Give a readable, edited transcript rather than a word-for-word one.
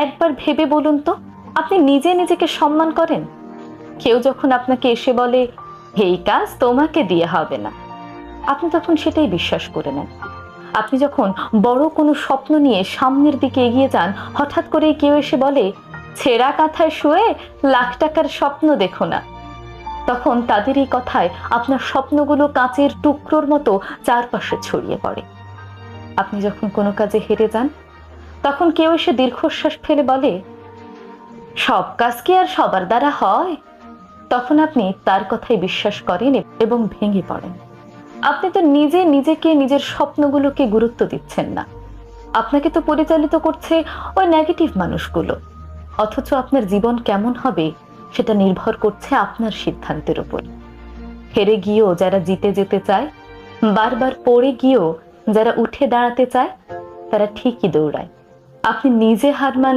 একবার ভেবে বলুন তো, আপনি নিজে নিজেকে সম্মান করেন? কেউ যখন আপনাকে এসে বলে এই কাজ তোমাকে দিয়ে হবে না, আপনি তখন সেটাই বিশ্বাস করে নেন। আপনি যখন বড় কোনো স্বপ্ন নিয়ে সামনের দিকে এগিয়ে যান, হঠাৎ করে কেউ এসে বলে ছেঁড়া কাঁথায় শুয়ে লাখ টাকার স্বপ্ন দেখো না, তখন তাদের এই কথায় আপনার স্বপ্নগুলো কাঁচের টুকরোর মতো চারপাশে ছড়িয়ে পড়ে। আপনি যখন কোনো কাজে হেরে যান, তখন কেউ এসে দীর্ঘশ্বাস ফেলে বলে সব কাজ কি আর সবার দ্বারা হয়, তখন আপনি তার কথাই বিশ্বাস করেন এবং ভেঙে পড়েন। আপনি তো নিজে নিজেকে, নিজের স্বপ্নগুলোকে গুরুত্ব দিচ্ছেন না। আপনাকে তো পরিচালিত করছে ওই নেগেটিভ মানুষগুলো। অথচ আপনার জীবন কেমন হবে সেটা নির্ভর করছে আপনার সিদ্ধান্তের উপর। হেরে গিয়েও যারা জিতে যেতে চায়, বারবার পড়ে গিয়েও যারা উঠে দাঁড়াতে চায়, তারা ঠিকই দৌড়ায়। আপনি নিজে হার